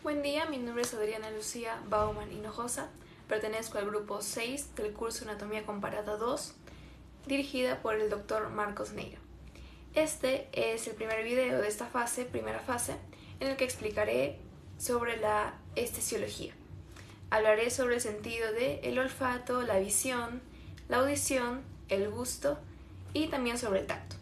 Buen día, mi nombre es Adriana Lucía Bauman Hinojosa, pertenezco al grupo 6 del curso Anatomía Comparada 2, dirigida por el Dr. Marcos Neira. Este es el primer video de esta primera fase, en el que explicaré sobre la estesiología. Hablaré sobre el sentido del olfato, la visión, la audición, el gusto y también sobre el tacto.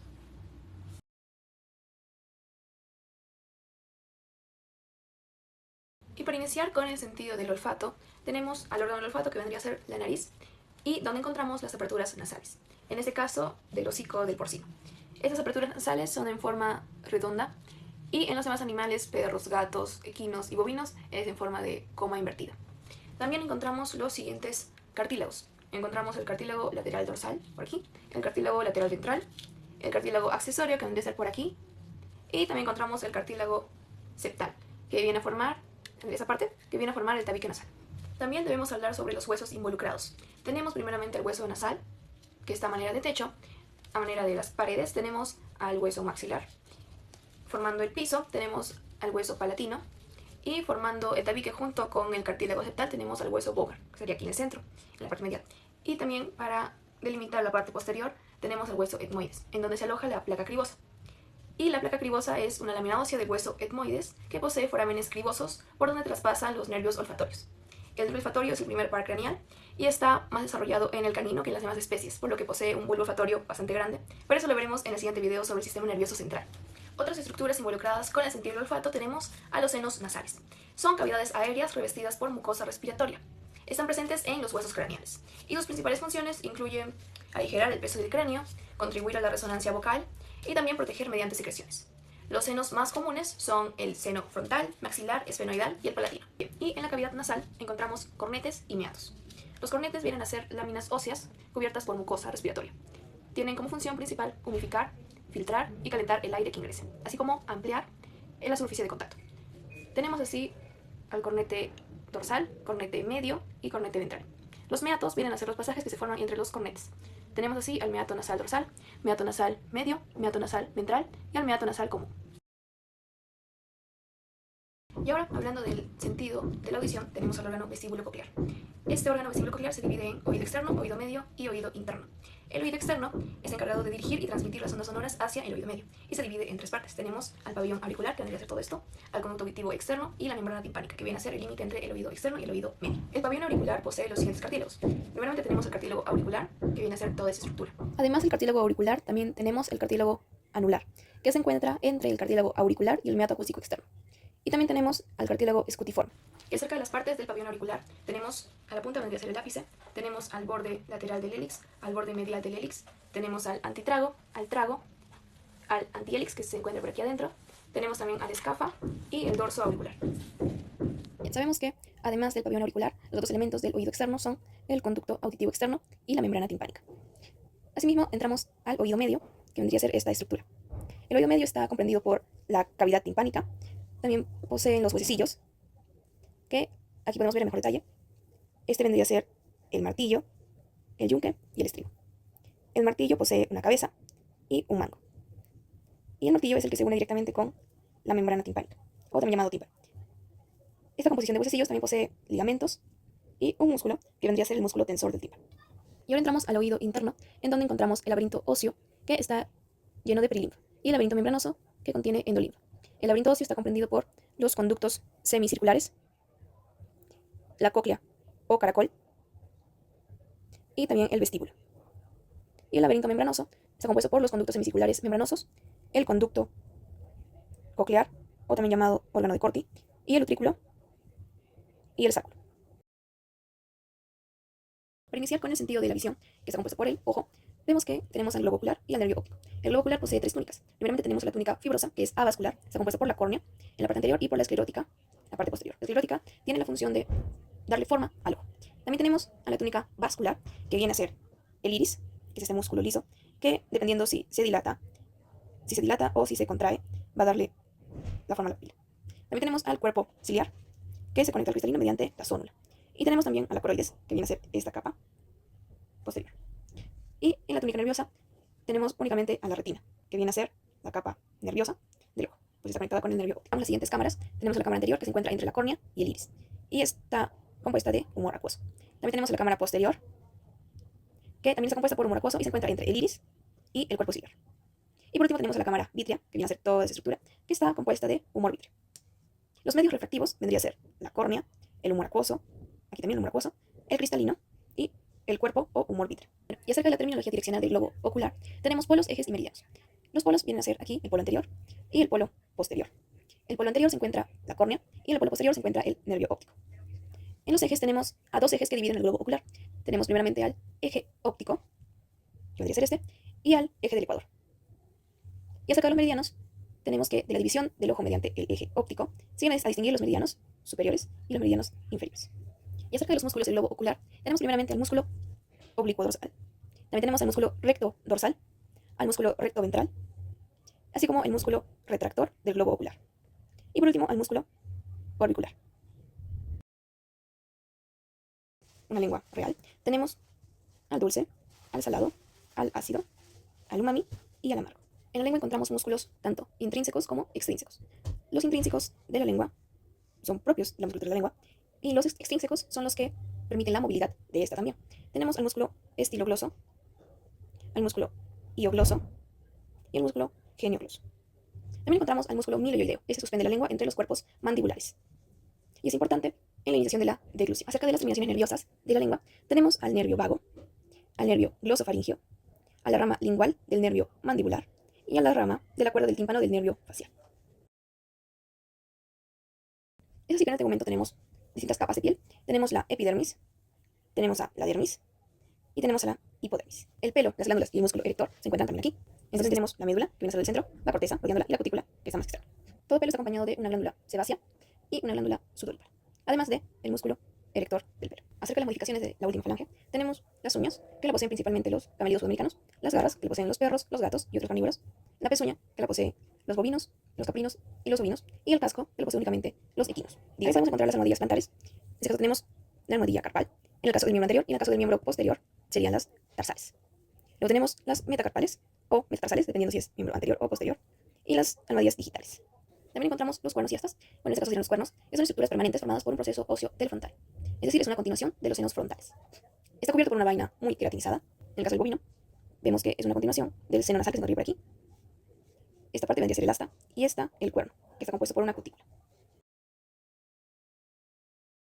Y para iniciar con el sentido del olfato, tenemos al órgano del olfato, que vendría a ser la nariz, y donde encontramos las aperturas nasales, en este caso del hocico del porcino. Estas aperturas nasales son en forma redonda y en los demás animales, perros, gatos, equinos y bovinos, es en forma de coma invertida. También encontramos los siguientes cartílagos. Encontramos el cartílago lateral dorsal, por aquí, el cartílago lateral ventral, el cartílago accesorio, que vendría a ser por aquí, y también encontramos el cartílago septal, que viene a formar esa parte, que viene a formar el tabique nasal. También debemos hablar sobre los huesos involucrados. Tenemos primeramente el hueso nasal, que está a manera de techo. A manera de las paredes tenemos al hueso maxilar. Formando el piso tenemos al hueso palatino. Y formando el tabique junto con el cartílago septal tenemos al hueso vogar, que sería aquí en el centro, en la parte medial. Y también para delimitar la parte posterior tenemos el hueso etmoides, en donde se aloja la placa cribosa. Y la placa cribosa es una lámina ósea del hueso etmoides que posee forámenes cribosos por donde traspasan los nervios olfatorios. El nervio olfatorio es el primer par craneal y está más desarrollado en el canino que en las demás especies, por lo que posee un bulbo olfatorio bastante grande, pero eso lo veremos en el siguiente video sobre el sistema nervioso central. Otras estructuras involucradas con el sentido del olfato tenemos a los senos nasales. Son cavidades aéreas revestidas por mucosa respiratoria. Están presentes en los huesos craneales y sus principales funciones incluyen aligerar el peso del cráneo, contribuir a la resonancia vocal y también proteger mediante secreciones. Los senos más comunes son el seno frontal, maxilar, esfenoidal y el palatino. Y en la cavidad nasal encontramos cornetes y meatos. Los cornetes vienen a ser láminas óseas cubiertas por mucosa respiratoria. Tienen como función principal humidificar, filtrar y calentar el aire que ingrese, así como ampliar la superficie de contacto. Tenemos así al cornete dorsal, cornete medio y cornete ventral. Los meatos vienen a ser los pasajes que se forman entre los cornetes. Tenemos así al meato nasal dorsal, meato nasal medio, meato nasal ventral y al meato nasal común. Y ahora, hablando del sentido de la audición, tenemos al órgano vestíbulo coclear. Este órgano vestíbulo coclear se divide en oído externo, oído medio y oído interno. El oído externo es encargado de dirigir y transmitir las ondas sonoras hacia el oído medio y se divide en tres partes. Tenemos al pabellón auricular, que vendría a ser todo esto, al conducto auditivo externo y la membrana timpánica, que viene a ser el límite entre el oído externo y el oído medio. El pabellón auricular posee los siguientes cartílagos. Primeramente tenemos el cartílago auricular, que viene a ser toda esa estructura. Además del cartílago auricular, también tenemos el cartílago anular, que se encuentra entre el cartílago auricular y el meato acústico externo. Y también tenemos al cartílago escutiforme, que cerca de las partes del pabellón auricular tenemos a la punta donde ser el ápice, tenemos al borde lateral del hélix, al borde medial del hélix, tenemos al antitrago, al trago, al antihélix, que se encuentra por aquí adentro, tenemos también al escafa y el dorso auricular. Bien, sabemos que, además del pabellón auricular, los otros elementos del oído externo son el conducto auditivo externo y la membrana timpánica. Asimismo, entramos al oído medio, que vendría a ser esta estructura. El oído medio está comprendido por la cavidad timpánica. También poseen los huesecillos, que aquí podemos ver en mejor detalle. Este vendría a ser el martillo, el yunque y el estribo. El martillo posee una cabeza y un mango. Y el martillo es el que se une directamente con la membrana timpánica, o también llamado tímpano. Esta composición de huesecillos también posee ligamentos y un músculo, que vendría a ser el músculo tensor del tímpano. Y ahora entramos al oído interno, en donde encontramos el laberinto óseo, que está lleno de perilinfo, y el laberinto membranoso, que contiene endolinfo. El laberinto óseo está comprendido por los conductos semicirculares, la cóclea o caracol y también el vestíbulo. Y el laberinto membranoso está compuesto por los conductos semicirculares membranosos, el conducto coclear o también llamado órgano de Corti, y el utrículo y el sáculo. Para iniciar con el sentido de la visión, que está compuesto por el ojo, vemos que tenemos el globo ocular y el nervio óptico. El globo ocular posee tres túnicas. Primeramente tenemos la túnica fibrosa, que es avascular, está compuesta por la córnea en la parte anterior y por la esclerótica en la parte posterior. La esclerótica tiene la función de darle forma al ojo. También tenemos a la túnica vascular, que viene a ser el iris, que es este músculo liso, que dependiendo si se dilata o si se contrae, va a darle la forma a la pupila. También tenemos al cuerpo ciliar, que se conecta al cristalino mediante la zónula. Y tenemos también a la coroides, que viene a ser esta capa posterior. Y en la túnica nerviosa tenemos únicamente a la retina, que viene a ser la capa nerviosa del ojo. pues está conectada con el nervio óptico. Vamos a las siguientes cámaras. Tenemos la cámara anterior, que se encuentra entre la córnea y el iris, y está compuesta de humor acuoso. También tenemos la cámara posterior, que también está compuesta por humor acuoso y se encuentra entre el iris y el cuerpo ciliar. Y por último tenemos la cámara vítrea, que viene a ser toda esa estructura, que está compuesta de humor vítreo. Los medios refractivos vendría a ser la córnea, el humor acuoso, aquí también el humor acuoso, el cristalino y el cuerpo o humor vítreo. Y acerca de la terminología direccional del globo ocular, tenemos polos, ejes y meridianos. Los polos vienen a ser aquí el polo anterior y el polo posterior. El polo anterior se encuentra la córnea y en el polo posterior se encuentra el nervio óptico. En los ejes tenemos a dos ejes que dividen el globo ocular. Tenemos primeramente al eje óptico, que vendría a ser este, y al eje del ecuador. Y acerca de los meridianos, tenemos que de la división del ojo mediante el eje óptico, se viene a distinguir los meridianos superiores y los meridianos inferiores. Y acerca de los músculos del globo ocular, tenemos primeramente al músculo oblicuo dorsal. También tenemos al músculo recto dorsal, al músculo recto ventral, así como el músculo retractor del globo ocular. Y por último, al músculo orbicular. Una lengua real. Tenemos al dulce, al salado, al ácido, al umami y al amargo. En la lengua encontramos músculos tanto intrínsecos como extrínsecos. Los intrínsecos de la lengua son propios de la musculatura de la lengua y los extrínsecos son los que permiten la movilidad de esta también. Tenemos al músculo estilogloso, al músculo iogloso y al músculo geniogloso. También encontramos al músculo miloioideo. Este suspende la lengua entre los cuerpos mandibulares. Y es importante en la iniciación de la deglución. Acerca de las terminaciones nerviosas de la lengua, tenemos al nervio vago, al nervio glosofaringio, a la rama lingual del nervio mandibular y a la rama de la cuerda del tímpano del nervio facial. Es así que en este momento tenemos distintas capas de piel. Tenemos la epidermis, tenemos a la dermis y tenemos a la hipodermis. El pelo, las glándulas y el músculo erector se encuentran también aquí. Entonces tenemos la médula, que viene a ser el centro, la corteza, rodeándola, y la cutícula, que está más externa. Todo pelo está acompañado de una glándula sebácea y una glándula sudorípara, además del músculo erector del pelo. Acerca de las modificaciones de la última falange, tenemos las uñas, que la poseen principalmente los camellidos sudamericanos, las garras, que la poseen los perros, los gatos y otros carnívoros, la pezuña, que la poseen los bovinos, los caprinos y los ovinos, y el casco, que lo poseen únicamente los equinos. Y ahí podemos encontrar las almohadillas plantares. En este caso tenemos la almohadilla carpal. En el caso del miembro anterior y en el caso del miembro posterior serían las tarsales. Luego tenemos las metacarpales o metatarsales, dependiendo si es miembro anterior o posterior, y las almohadillas digitales. También encontramos los cuernos y astas. Bueno, en este caso serían los cuernos, que son estructuras permanentes formadas por un proceso óseo del frontal. Es decir, es una continuación de los senos frontales. Está cubierto por una vaina muy queratinizada. En el caso del bovino, vemos que es una continuación del seno nasal que se encuentra por aquí. Esta parte vendría a ser el asta y esta el cuerno, que está compuesto por una cutícula.